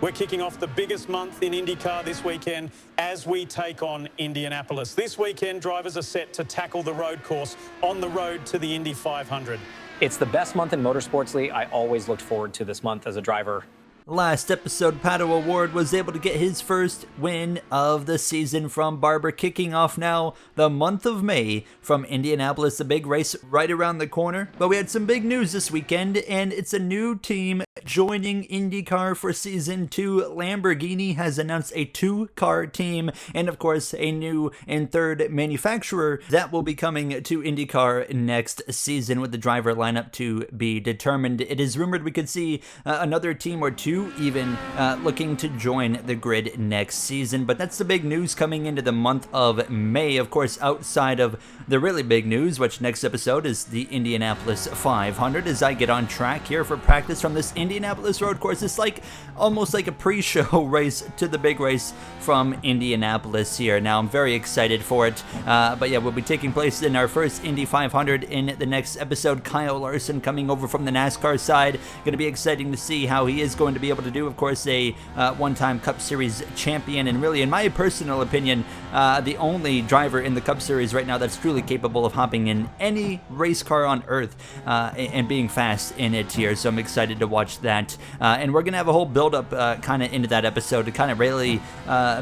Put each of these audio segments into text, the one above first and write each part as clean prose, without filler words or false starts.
We're kicking off the biggest month in IndyCar this weekend as we take on Indianapolis. This weekend, drivers are set to tackle the road course on the road to the Indy 500. It's the best month in motorsports, Lee. I always looked forward to this month as a driver. Last episode, Pato O'Ward was able to get his first win of the season from Barber, kicking off now the month of May from Indianapolis, a big race right around the corner. But we had some big news this weekend, and it's a new team joining IndyCar for Season 2. Lamborghini has announced a 2-car team, and of course, a new and third manufacturer that will be coming to IndyCar next season, with the driver lineup to be determined. It is rumored we could see another team or two even looking to join the grid next season. But that's the big news coming into the month of May. Of course, outside of the really big news, which next episode is the Indianapolis 500, as I get on track here for practice from this Indianapolis road course. It's like almost like a pre-show race to the big race from Indianapolis here. Now, I'm very excited for it. But yeah, we'll be taking place in our first Indy 500 in the next episode. Kyle Larson coming over from the NASCAR side. Going to be exciting to see how he is going to be able to do. Of course, a one-time Cup Series champion, and really, in my personal opinion, the only driver in the Cup Series right now that's truly capable of hopping in any race car on earth and being fast in it here. So I'm excited to watch that. And we're going to have a whole build-up kind of into that episode to kind of really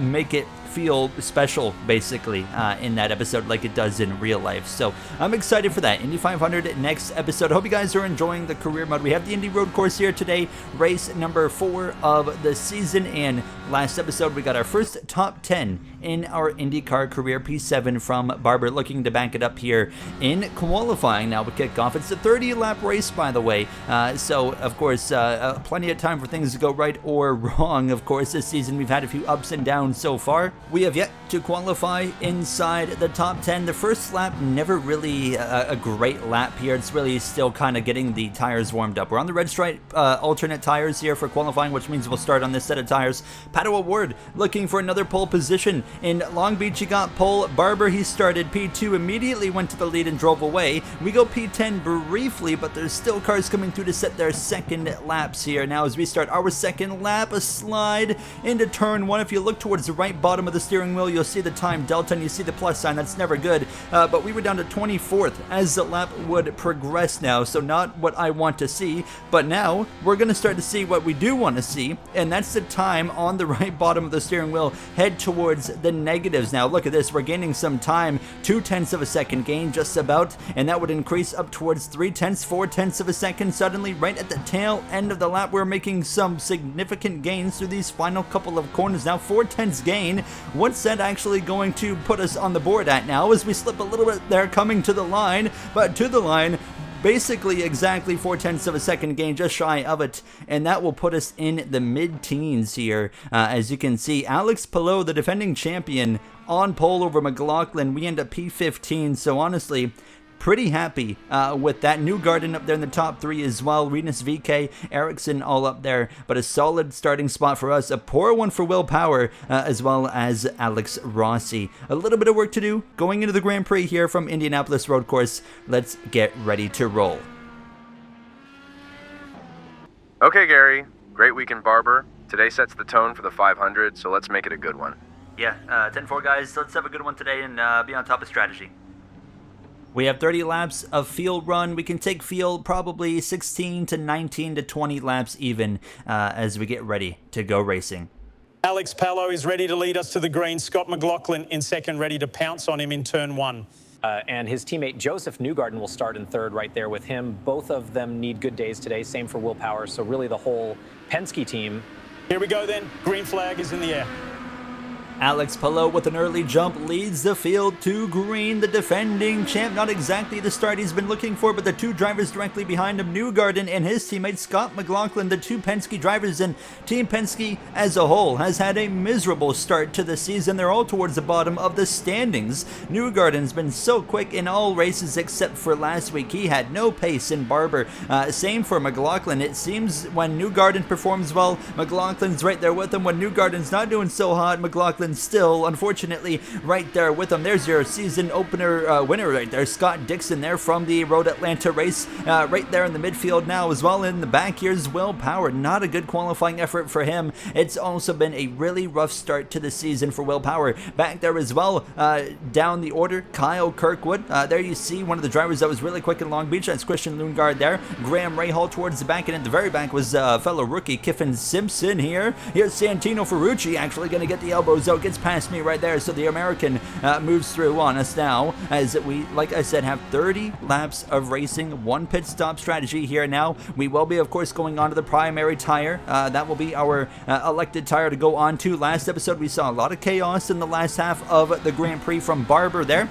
make it feel special, basically, in that episode like it does in real life. So I'm excited for that. Indy 500 next episode. I hope you guys are enjoying the career mode. We have the Indy road course here today, race number 4 of the season, and last episode we got our first top 10 in our IndyCar career, P7 from Barber, looking to back it up here in qualifying. Now we kick off. It's a 30-lap race, by the way, so of course plenty of time for things to go right or wrong. Of course, this season we've had a few ups and downs so far. We have yet to qualify inside the top 10. The first lap, never really a great lap here. It's really still kind of getting the tires warmed up. We're on the red stripe alternate tires here for qualifying, which means we'll start on this set of tires. Pato O'Ward looking for another pole position. In Long Beach, he got pole. Barber, he started P2, immediately went to the lead and drove away. We go P10 briefly, but there's still cars coming through to set their second laps here. Now as we start our second lap, a slide into turn 1. If you look towards the right bottom of the steering wheel, you'll see the time delta and you see the plus sign. That's never good. But we were down to 24th as the lap would progress now, so not what I want to see. But now we're going to start to see what we do want to see, and that's the time on the right bottom of the steering wheel head towards the negatives. Now look at this, we're gaining some time, 0.2 of a second gain just about, and that would increase up towards 0.3, 0.4 of a second. Suddenly, right at the tail end of the lap, we're making some significant gains through these final couple of corners. Now 0.4 gain. What's that actually going to put us on the board at now, as we slip a little bit there coming to the line, but to the line basically exactly 0.4 of a second gain, just shy of it, and that will put us in the mid-teens here. As you can see, Alex Palou, the defending champion, on pole over McLaughlin. We end up P15, so honestly, pretty happy with that. Newgarden up there in the top 3 as well. Renus VK, Ericsson all up there, but a solid starting spot for us. A poor one for Will Power, as well as Alex Rossi. A little bit of work to do going into the Grand Prix here from Indianapolis road course. Let's get ready to roll. Okay, Gary. Great week in Barber. Today sets the tone for the 500, so let's make it a good one. Yeah, 10-4 guys. Let's have a good one today and be on top of strategy. We have 30 laps of field run. We can take field probably 16 to 19 to 20 laps even as we get ready to go racing. Alex Palou is ready to lead us to the green. Scott McLaughlin in second, ready to pounce on him in turn 1. And his teammate Joseph Newgarden will start in third right there with him. Both of them need good days today. Same for Will Power. So really the whole Penske team. Here we go then. Green flag is in the air. Alex Palou with an early jump leads the field to green. The defending champ, not exactly the start he's been looking for, but the two drivers directly behind him, Newgarden and his teammate Scott McLaughlin, the two Penske drivers, and Team Penske as a whole has had a miserable start to the season. They're all towards the bottom of the standings. Newgarden's been so quick in all races except for last week. He had no pace in Barber. Same for McLaughlin. It seems when Newgarden performs well, McLaughlin's right there with him. When Newgarden's not doing so hot, McLaughlin's McLaughlin still, unfortunately, right there with him. There's your season opener winner right there, Scott Dixon there from the Road Atlanta race, right there in the midfield now as well. In the back, here's Will Power. Not a good qualifying effort for him. It's also been a really rough start to the season for Will Power. Back there as well, down the order, Kyle Kirkwood. There you see one of the drivers that was really quick in Long Beach. That's Christian Lundgaard there. Graham Rahal towards the back, and at the very back was fellow rookie Kiffin Simpson here. Here's Santino Ferrucci actually going to get the elbows out. Gets past me right there, so the American moves through on us now, as we, like I said, have 30 laps of racing, one pit stop strategy here now. We will be, of course, going on to the primary tire. That will be our elected tire to go on to. Last episode, we saw a lot of chaos in the last half of the Grand Prix from Barber there,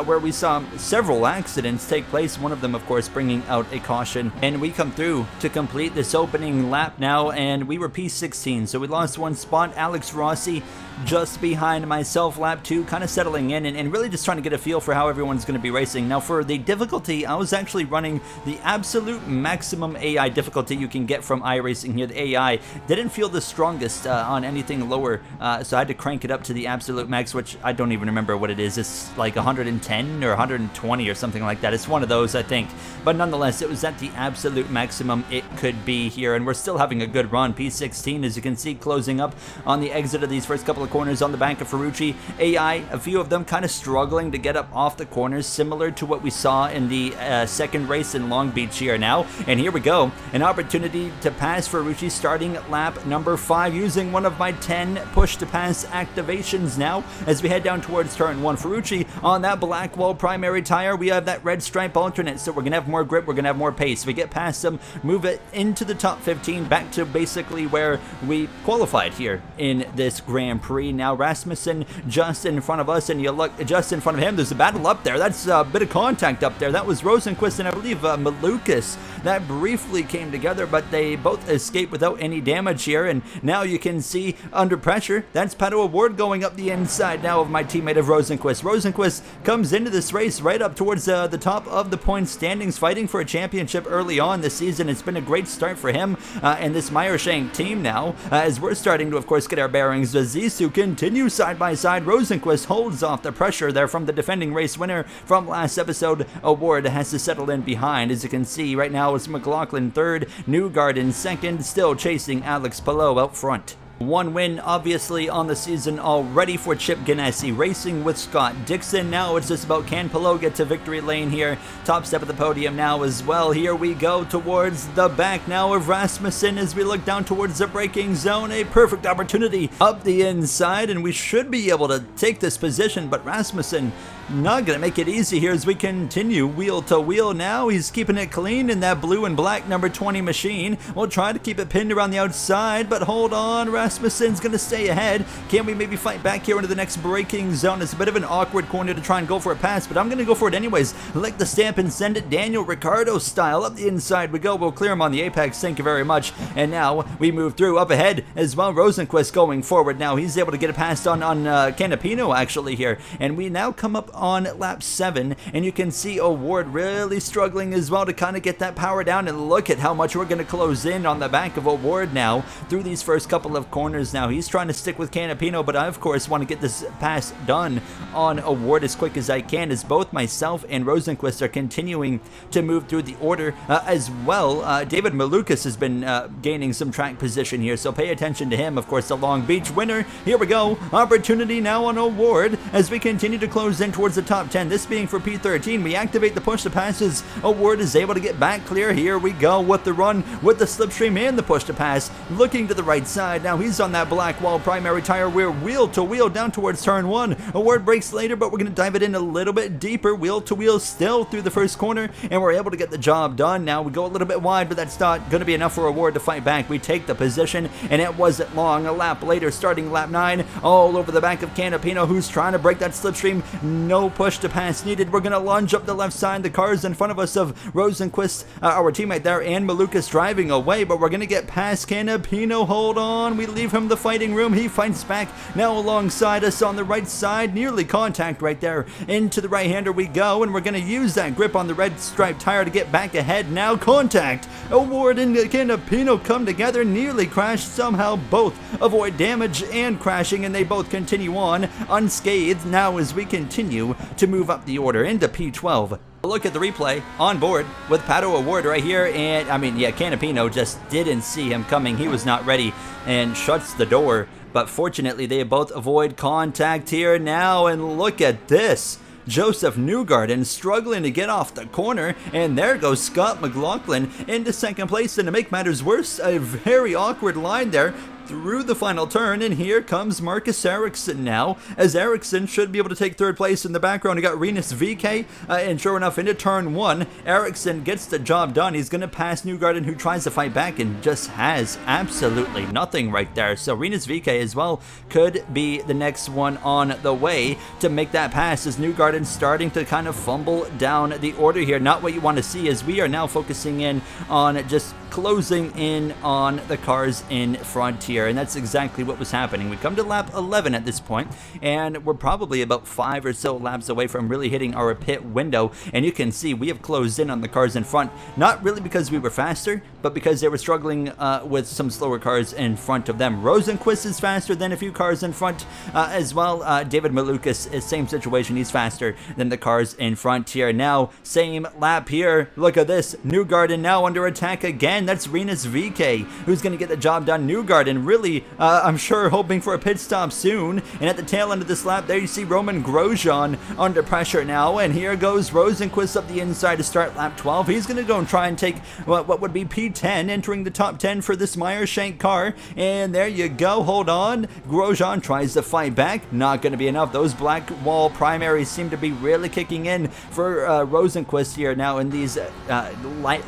where we saw several accidents take place, one of them, of course, bringing out a caution. And we come through to complete this opening lap now, and we were P16, so we lost one spot. Alex Rossi just behind myself, lap 2, kind of settling in and really just trying to get a feel for how everyone's going to be racing. Now, for the difficulty, I was actually running the absolute maximum AI difficulty you can get from iRacing here. The AI didn't feel the strongest on anything lower, so I had to crank it up to the absolute max, which I don't even remember what it is. It's like 110 or 120 or something like that. It's one of those, I think. But nonetheless, it was at the absolute maximum it could be here, and we're still having a good run. P16, as you can see, closing up on the exit of these first couple of corners on the back of Ferrucci. AI, a few of them kind of struggling to get up off the corners, similar to what we saw in the second race in Long Beach here now. And here we go, an opportunity to pass Ferrucci starting at lap number 5, using one of my 10 push to pass activations now as we head down towards turn 1. Ferrucci on that Blackwall primary tire. We have that red stripe alternate, so we're gonna have more grip, we're gonna have more pace. We get past them, move it into the top 15, back to basically where we qualified here in this Grand Prix. Now Rasmussen just in front of us, and you look just in front of him, there's a battle up there. That's a bit of contact up there. That was Rosenquist and I believe Malukas that briefly came together, but they both escaped without any damage here. And now you can see under pressure, that's Pato O'Ward going up the inside now of my teammate of Rosenquist. Rosenquist comes into this race right up towards the top of the points standings, fighting for a championship early on this season. It's been a great start for him and this Meyershank team now, as we're starting to, of course, get our bearings. Zissou continues side by side. Rosenquist holds off the pressure there from the defending race winner from last episode. O'Ward has to settle in behind. As you can see right now, it's McLaughlin third, Newgarden in second, still chasing Alex Palou out front. One win, obviously, on the season already for Chip Ganassi, racing with Scott Dixon. Now it's just about, can Palou get to victory lane here? Top step of the podium now as well. Here we go towards the back now of Rasmussen as we look down towards the braking zone. A perfect opportunity up the inside, and we should be able to take this position, but Rasmussen not going to make it easy here as we continue wheel to wheel now. He's keeping it clean in that blue and black number 20 machine. We'll try to keep it pinned around the outside, but hold on, Rasmussen's going to stay ahead. Can we maybe fight back here into the next braking zone? It's a bit of an awkward corner to try and go for a pass, but I'm going to go for it anyways. Lick the stamp and send it Daniel Ricciardo style. Up the inside we go. We'll clear him on the apex. Thank you very much. And now we move through up ahead as well. Rosenquist going forward now. He's able to get a pass on Canapino actually here. And we now come up on lap 7, and you can see O'Ward really struggling as well to kind of get that power down. And look at how much we're going to close in on the back of O'Ward now through these first couple of corners. Now he's trying to stick with Canapino, but I of course want to get this pass done on O'Ward as quick as I can, as both myself and Rosenquist are continuing to move through the order as well. David Malukas has been gaining some track position here, so pay attention to him. Of course, the Long Beach winner. Here we go, opportunity now on O'Ward as we continue to close in towards the top 10, this being for P13. We activate the push to passes. O'Ward is able to get back clear. Here we go with the run, with the slipstream and the push to pass, looking to the right side. Now he's on that Blackwall primary tire. We're wheel to wheel down towards turn 1. O'Ward breaks later, but we're going to dive it in a little bit deeper. Wheel to wheel still through the first corner, and we're able to get the job done. Now we go a little bit wide, but that's not going to be enough for O'Ward to fight back. We take the position, and it wasn't long. A lap later, starting lap 9, all over the back of Canapino, who's trying to break that slipstream. No no push to pass needed. We're going to lunge up the left side. The cars in front of us of Rosenquist, our teammate there, and Malukas driving away, but we're going to get past Canapino. Hold on. We leave him the fighting room. He fights back now alongside us on the right side. Nearly contact right there. Into the right-hander we go, and we're going to use that grip on the red striped tire to get back ahead. Now contact. Award and Canapino come together. Nearly crash. Somehow both avoid damage and crashing, and they both continue on unscathed now as we continue to move up the order into P12. Look at the replay on board with Pato Award right here, and I mean, yeah, Canapino just didn't see him coming. He was not ready and shuts the door, but fortunately they both avoid contact here now, and look at this. Joseph Newgarden struggling to get off the corner, and there goes Scott McLaughlin into second place, and to make matters worse, a very awkward line there through the final turn, and here comes Marcus Ericsson now, as Ericsson should be able to take third place. In the background, we got Renus VK, and sure enough, into turn 1, Ericsson gets the job done. He's going to pass Newgarden, who tries to fight back and just has absolutely nothing right there. So Renus VK as well could be the next one on the way to make that pass, as Newgarden starting to kind of fumble down the order here. Not what you want to see, as we are now focusing in on just closing in on the cars in front here, and that's exactly what was happening. We come to lap 11 at this point, and we're probably about 5 or so laps away from really hitting our pit window, and you can see we have closed in on the cars in front, not really because we were faster, but because they were struggling with some slower cars in front of them. Rosenquist is faster than a few cars in front as well. David Malukas is same situation. He's faster than the cars in front here. Now, same lap here. Look at this. Newgarden now under attack again. That's Renus VK who's going to get the job done. Newgarden really, I'm sure, hoping for a pit stop soon. And at the tail end of this lap, there you see Roman Grosjean under pressure now. And here goes Rosenquist up the inside to start lap 12. He's going to go and try and take what would be P10, entering the top 10 for this Meyershank car. And there you go. Hold on. Grosjean tries to fight back. Not going to be enough. Those black wall primaries seem to be really kicking in for Rosenquist here now in these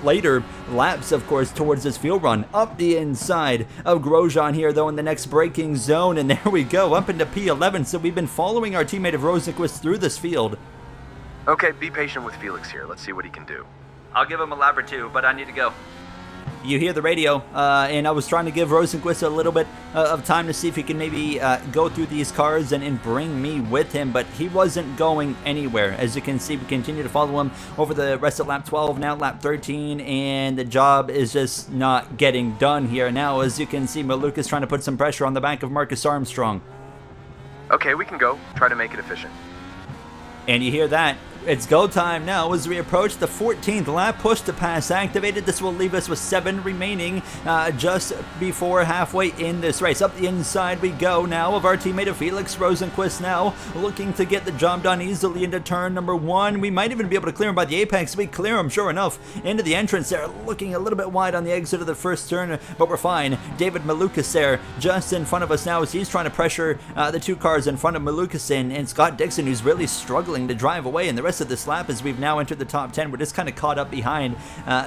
later laps, of course, towards this field run. Up the inside of Grosjean here, though, in the next braking zone, and there we go, up into P11. So we've been following our teammate of Rosenquist through this field. Okay, be patient with Felix here. Let's see what he can do. I'll give him a lap or two, but I need to go. You hear the radio, and I was trying to give Rosenquist a little bit of time to see if he can maybe go through these cars and bring me with him, but he wasn't going anywhere. As you can see, we continue to follow him over the rest of lap 12, now lap 13, and the job is just not getting done here. Now, as you can see, Malukas trying to put some pressure on the back of Marcus Armstrong. Okay, we can go. Try to make it efficient. And you hear that. It's go time now as we approach the 14th lap. Push to pass activated. This will leave us with 7 remaining just before halfway in this race. Up the inside we go now of our teammate of Felix Rosenquist now, looking to get the job done easily into turn number 1. We might even be able to clear him by the apex. We clear him, sure enough, into the entrance there, looking a little bit wide on the exit of the first turn, but we're fine. David Malukas there just in front of us now as he's trying to pressure the 2 cars in front of Malukas and Scott Dixon, who's really struggling to drive away. And the rest of this lap, as we've now entered the top 10, we're just kind of caught up behind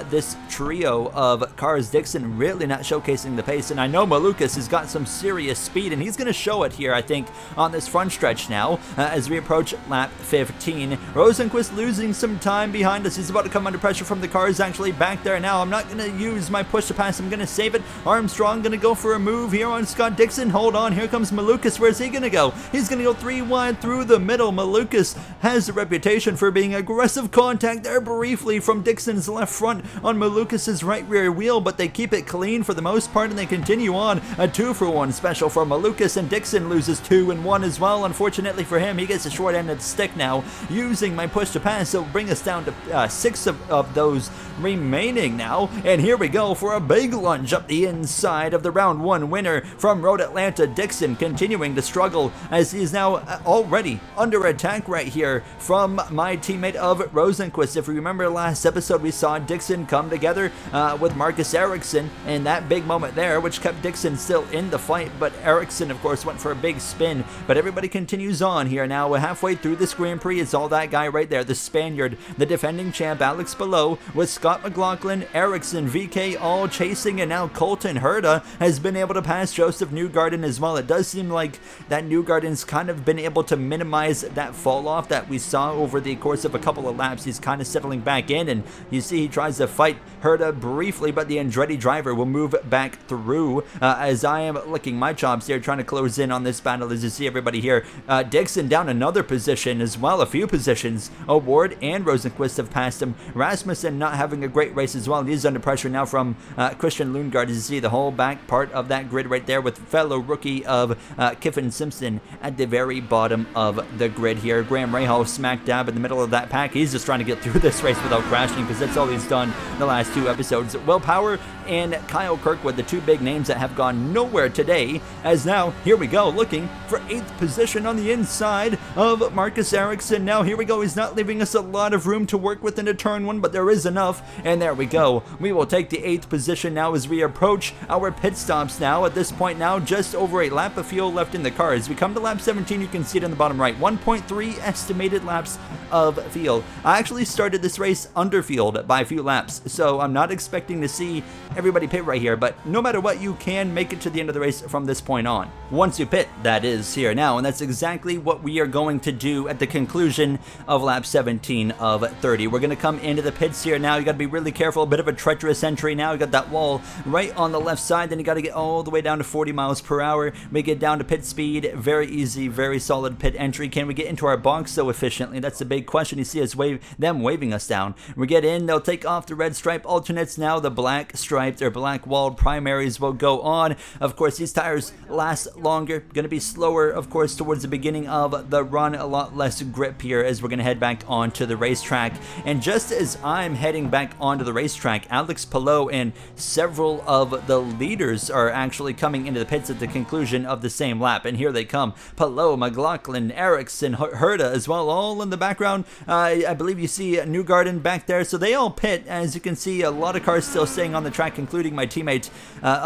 this trio of cars. Dixon really not showcasing the pace, and I know Malukas has got some serious speed, and he's going to show it here, I think, on this front stretch now as we approach lap 15. Rosenquist losing some time behind us. He's about to come under pressure from the cars actually back there now. I'm not going to use my push to pass. I'm going to save it. Armstrong going to go for a move here on Scott Dixon. Hold on. Here comes Malukas. Where's he going to go? He's going to go 3 wide through the middle. Malukas has a reputation for being aggressive. Contact there briefly from Dixon's left front on Malukas' right rear wheel, but they keep it clean for the most part, and they continue on. A 2-for-1 special for Malukas, and Dixon loses 2 and 1 as well. Unfortunately for him, he gets a short end of the stick now, using my push to pass, so bring us down to 6 of those remaining now. And here we go for a big lunge up the inside of the round 1 winner from Road Atlanta. Dixon continuing to struggle as he is now already under attack right here from my teammate of Rosenquist. If you remember last episode, we saw Dixon come together with Marcus Ericsson, and that big moment there, which kept Dixon still in the fight, but Ericsson, of course, went for a big spin. But everybody continues on here now. We're halfway through this Grand Prix. It's all that guy right there, the Spaniard, the defending champ, Alex Palou, with Scott McLaughlin, Ericsson, VK all chasing, and now Colton Herta has been able to pass Joseph Newgarden as well. It does seem like that Newgarden's kind of been able to minimize that fall off that we saw over the course of a couple of laps. He's kind of settling back in, and you see he tries to fight Herta briefly, but the Andretti driver will move back through as I am licking my chops here, trying to close in on this battle as you see everybody here. Dixon down another position as well, a few positions. Ward and Rosenquist have passed him. Rasmussen not having a great race as well. He's under pressure now from Christian Lundgaard as you see the whole back part of that grid right there with fellow rookie of Kiffin Simpson at the very bottom of the grid here. Graham Rahal smack dab in the middle of that pack. He's just trying to get through this race without crashing because that's all he's done the last two episodes. Will Power and Kyle Kirkwood, the two big names that have gone nowhere today, as now, here we go, looking for 8th position on the inside of Marcus Ericsson. Now, here we go. He's not leaving us a lot of room to work with into turn one, but there is enough, and there we go. We will take the 8th position now as we approach our pit stops now. At this point now, just over a lap of fuel left in the car. As we come to lap 17, you can see it in the bottom right. 1.3 estimated laps of field. I actually started this race under field by a few laps, so I'm not expecting to see everybody pit right here, but no matter what, you can make it to the end of the race from this point on. Once you pit, that is here now, and that's exactly what we are going to do at the conclusion of lap 17 of 30. We're going to come into the pits here now. You got to be really careful. A bit of a treacherous entry now. You got that wall right on the left side, then you got to get all the way down to 40 miles per hour. We get down to pit speed. Very easy, very solid pit entry. Can we get into our box so efficiently? That's the big question. You see us them waving us down. We get in, they'll take off the red stripe alternates now. The black striped or black walled primaries will go on. Of course, these tires last longer. Going to be slower, of course, towards the beginning of the run. A lot less grip here as we're going to head back onto the racetrack. And just as I'm heading back onto the racetrack, Alex Palou and several of the leaders are actually coming into the pits at the conclusion of the same lap. And here they come. Palou, McLaughlin, Ericsson, Herta as well, all in the background. I believe you see Newgarden back there. So they all pit. As you can see, a lot of cars still staying on the track, including my teammate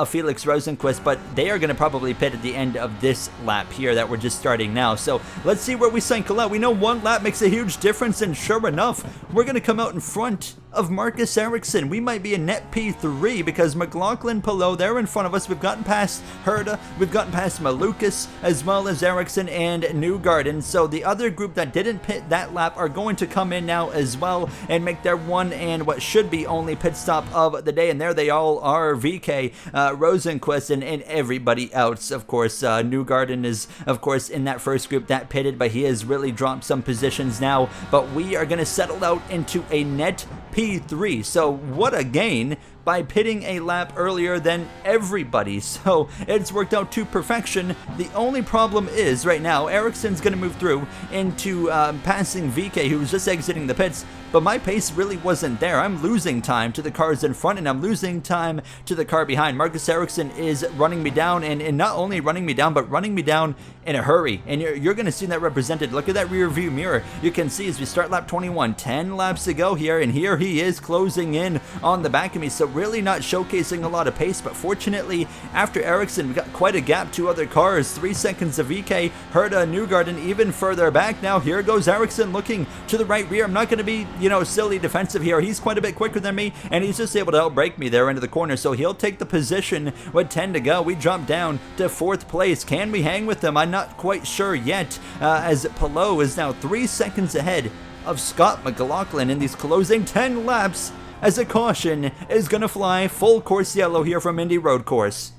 Felix Rosenquist, but they are going to probably pit at the end of this lap here that we're just starting now. So let's see where we cycle out. We know one lap makes a huge difference, and sure enough, we're going to come out in front of Marcus Ericsson. We might be a net P3 because McLaughlin, Palou, they're in front of us. We've gotten past Herta, we've gotten past Malukas, as well as Ericsson and Newgarden. So the other group that didn't pit that lap are going to come in now as well and make their one and what should be only pit stop of the day. And there they all are, VK, Rosenquist, and everybody else. Of course, Newgarden is, of course, in that first group that pitted, but he has really dropped some positions now. But we are going to settle out into a net P3. So what a gain by pitting a lap earlier than everybody. So it's worked out to perfection. The only problem is right now, Ericsson's going to move through into passing VK, who was just exiting the pits. But my pace really wasn't there. I'm losing time to the cars in front, and I'm losing time to the car behind. Marcus Ericsson is running me down, and not only running me down, but running me down in a hurry. And you're going to see that represented. Look at that rear view mirror. You can see as we start lap 21, 10 laps to go here, and here he is closing in on the back of me. So really not showcasing a lot of pace, but fortunately, after Ericsson, we got quite a gap to other cars. 3 seconds of VK, Herta, Newgarden even further back. Now here goes Ericsson looking to the right rear. I'm not going to be, silly defensive here. He's quite a bit quicker than me, and he's just able to outbrake me there into the corner, so he'll take the position with 10 to go. We drop down to 4th place. Can we hang with them? I'm not quite sure yet, as Palou is now 3 seconds ahead of Scott McLaughlin in these closing 10 laps, as a caution is going to fly full course yellow here from Indy Road Course.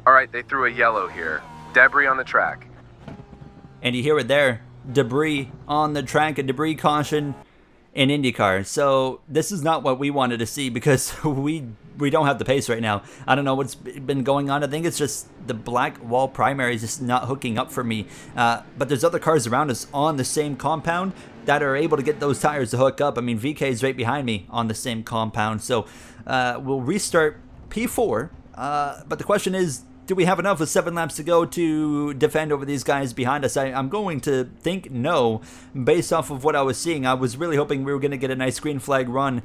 All right, they threw a yellow here. Debris on the track. And you hear it there. Debris on the track, a debris caution in IndyCar. So this is not what we wanted to see because we don't have the pace right now. I don't know what's been going on. I think it's just the black wall primary is just not hooking up for me. But there's other cars around us on the same compound that are able to get those tires to hook up. I mean, VK is right behind me on the same compound. So we'll restart P4. But the question is, do we have enough with 7 laps to go to defend over these guys behind us? I'm going to think no, based off of what I was seeing. I was really hoping we were going to get a nice green flag run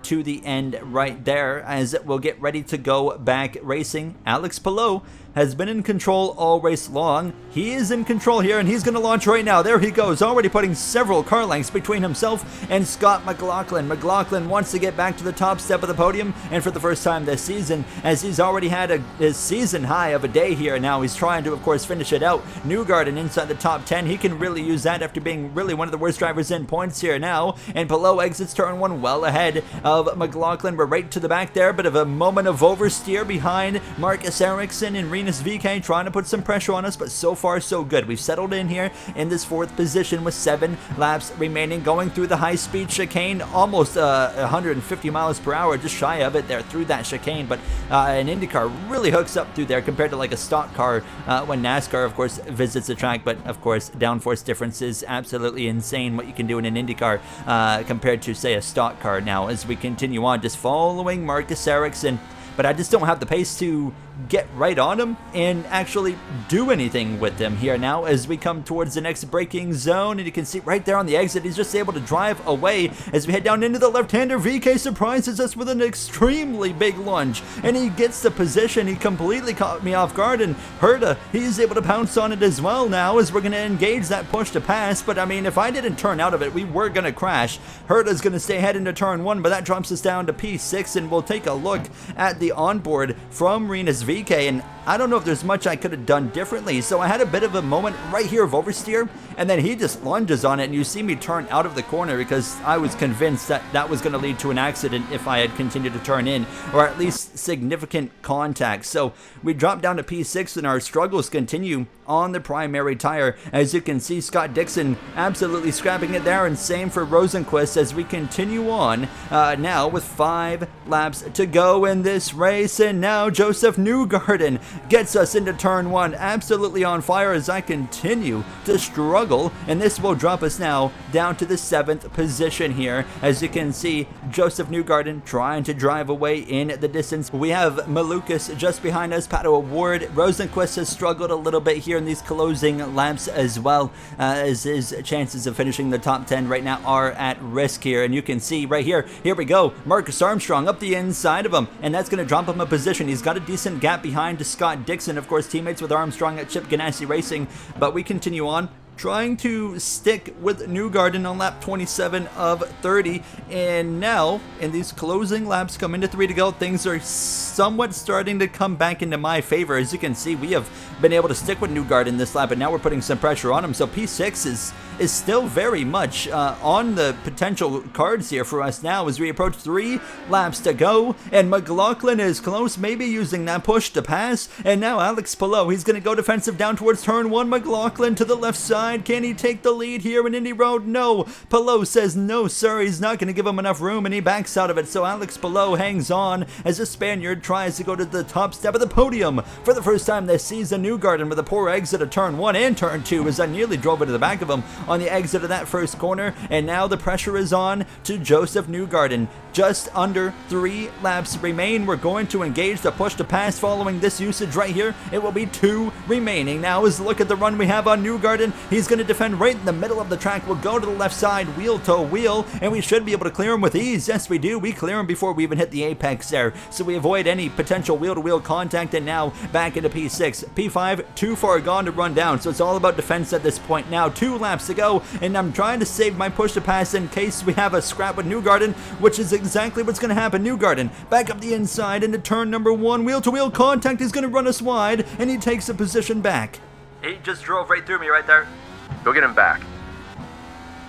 to the end right there, as we'll get ready to go back racing. Alex Palou has been in control all race long. He is in control here, and he's going to launch right now. There he goes, already putting several car lengths between himself and Scott McLaughlin. McLaughlin wants to get back to the top step of the podium, and for the first time this season, as he's already had his season high of a day here. Now he's trying to, of course, finish it out. Newgarden inside the top 10. He can really use that after being really one of the worst drivers in points here now, and Palou exits turn 1 well ahead of McLaughlin. We're right to the back there. Bit of a moment of oversteer behind Marcus Ericsson and Rinus VeeKay, trying to put some pressure on us, but so far so good. We've settled in here in this 4th position with 7 laps remaining, going through the high-speed chicane, almost 150 miles per hour, just shy of it there through that chicane. But an IndyCar really hooks up through there compared to like a stock car when NASCAR, of course, visits the track. But of course, downforce difference is absolutely insane what you can do in an IndyCar compared to, say, a stock car. Now, as we continue on, just following Marcus Ericsson, but I just don't have the pace to get right on him and actually do anything with him here now as we come towards the next braking zone. And you can see right there on the exit, he's just able to drive away as we head down into the left-hander. VeeKay surprises us with an extremely big lunge, and he gets the position. He completely caught me off guard, and Herta, he's able to pounce on it as well now as we're going to engage that push to pass. But I mean, if I didn't turn out of it, we were going to crash. Herta's going to stay ahead into turn 1, but that drops us down to P6, and we'll take a look at the onboard from Rinus VeeKay, and I don't know if there's much I could have done differently. So I had a bit of a moment right here of oversteer, and then he just lunges on it, and you see me turn out of the corner because I was convinced that that was going to lead to an accident if I had continued to turn in, or at least significant contact. So we drop down to P6, and our struggles continue on the primary tire. As you can see, Scott Dixon absolutely scrapping it there, and same for Rosenquist as we continue on now with 5 laps to go in this race. And now Joseph Newgarden gets us into turn 1, absolutely on fire as I continue to struggle, and this will drop us now down to the 7th position here. As you can see, Joseph Newgarden trying to drive away in the distance. We have Malukas just behind us, Pato Award. Rosenquist has struggled a little bit here in these closing laps as well, as his chances of finishing the top 10 right now are at risk here. And you can see right here, here we go, Marcus Armstrong up the inside of him, and that's going to drop him a position. He's got a decent gap behind to Scott Dixon, of course, teammates with Armstrong at Chip Ganassi Racing. But we continue on, trying to stick with Newgarden on lap 27 of 30. And now, in these closing laps, coming to 3 to go, things are somewhat starting to come back into my favor. As you can see, we have been able to stick with Newgarden this lap, and now we're putting some pressure on him. So P6 is still very much on the potential cards here for us now as we approach 3 laps to go, and McLaughlin is close, maybe using that push to pass. And now Alex Palou, he's going to go defensive down towards turn 1. McLaughlin to the left side. Can he take the lead here in Indy Road? No. Palou says no, sir. He's not going to give him enough room, and he backs out of it. So Alex Palou hangs on as the Spaniard tries to go to the top step of the podium for the first time this season. Newgarden with a poor exit of turn 1 and turn 2 as I nearly drove into the back of him on the exit of that first corner. And now the pressure is on to Joseph Newgarden. Just under 3 laps remain. We're going to engage the push to pass following this usage right here. It will be 2 remaining. Now as look at the run we have on Newgarden. He's going to defend right in the middle of the track. We'll go to the left side, wheel to wheel, and we should be able to clear him with ease. Yes, we do. We clear him before we even hit the apex there. So we avoid any potential wheel-to-wheel contact, and now back into P6. P5, too far gone to run down. So it's all about defense at this point. Now 2 laps to go, and I'm trying to save my push to pass in case we have a scrap with Newgarden, which is exactly what's going to happen. Newgarden back up the inside into turn number 1. Wheel-to-wheel contact is going to run us wide, and he takes the position back. He just drove right through me right there. Go get him back.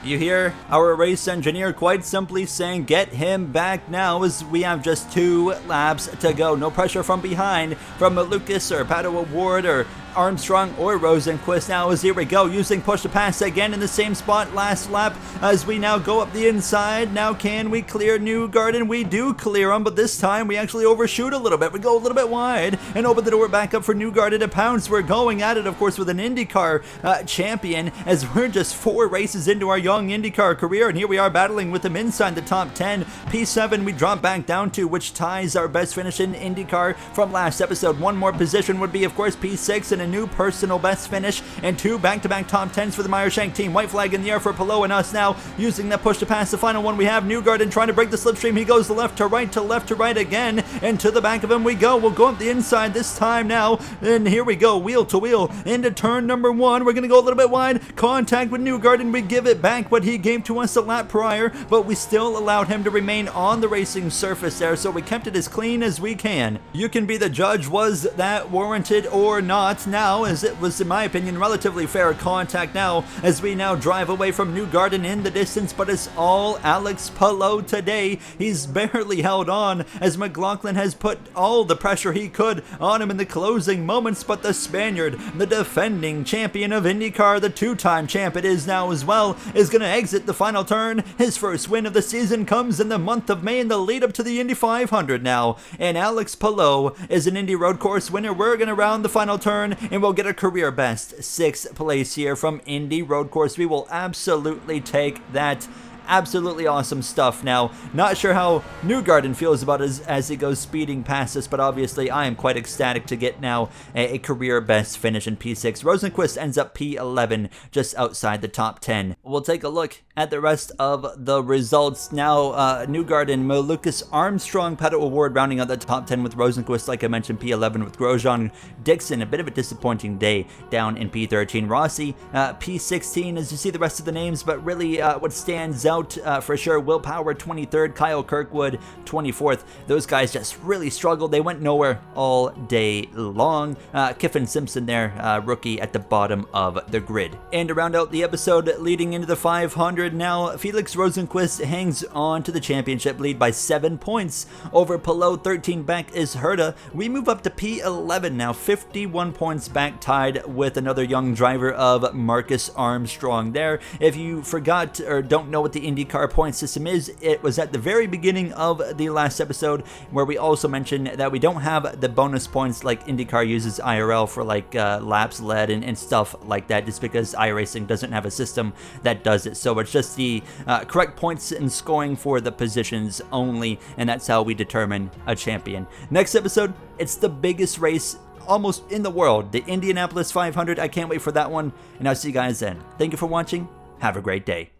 You hear our race engineer quite simply saying, get him back now, as we have just 2 laps to go. No pressure from behind from Lucas or Pato Award or Armstrong or Rosenqvist now, as here we go, using push to pass again in the same spot last lap as we now go up the inside. Now can we clear Newgarden? We do clear him, but this time we actually overshoot a little bit. We go a little bit wide and open the door back up for Newgarden to pounce. We're going at it, of course, with an IndyCar champion, as we're just 4 races into our young IndyCar career, and here we are battling with him inside the top 10. P7 we drop back down to, which ties our best finish in IndyCar from last episode. One more position would be, of course, P6, and a new personal best finish, and 2 back-to-back top 10s for the Meyershank team. White flag in the air for Palou and us now, using that push to pass. The final one we have Newgarden trying to break the slipstream. He goes left to right again, and to the back of him we go. We'll go up the inside this time now, and here we go, wheel to wheel into turn number 1. We're going to go a little bit wide, contact with Newgarden. We give it back what he gave to us a lap prior, but we still allowed him to remain on the racing surface there, so we kept it as clean as we can. You can be the judge, was that warranted or not now, as it was, in my opinion, relatively fair contact now, as we now drive away from Newgarden in the distance, but it's all Alex Palou today. He's barely held on, as McLaughlin has put all the pressure he could on him in the closing moments, but the Spaniard, the defending champion of IndyCar, the 2-time champ it is now as well, is going to exit the final turn. His first win of the season comes in the month of May in the lead up to the Indy 500 now, and Alex Palou is an Indy road course winner. We're going to round the final turn, and we'll get a career best 6th place here from Indy road course. We will absolutely take that. Absolutely awesome stuff. Now, not sure how Newgarden feels about it as he goes speeding past us, but obviously I am quite ecstatic to get now a career best finish in P6. Rosenqvist ends up P11, just outside the top 10. We'll take a look at the rest of the results now. Newgarden, Lucas Armstrong Pedal Award rounding out the top 10 with Rosenqvist, like I mentioned, P11 with Grosjean. Dixon, a bit of a disappointing day, down in P13. Rossi, P16, as you see the rest of the names, but really what stands out for sure, Will Power 23rd, Kyle Kirkwood 24th. Those guys just really struggled. They went nowhere all day long. Kiffin Simpson there, rookie at the bottom of the grid. And to round out the episode leading into the 500 now, Felix Rosenqvist hangs on to the championship lead by 7 points over Palou. 13 back is Herta. We move up to P11 now, 51 points back, tied with another young driver of Marcus Armstrong there. If you forgot or don't know what the IndyCar point system is, it was at the very beginning of the last episode, where we also mentioned that we don't have the bonus points like IndyCar uses IRL for, like laps led and stuff like that, just because iRacing doesn't have a system that does it. So it's just the correct points and scoring for the positions only, and that's how we determine a champion. Next episode, it's the biggest race almost in the world, the Indianapolis 500. I can't wait for that one, and I'll see you guys then. Thank you for watching. Have a great day.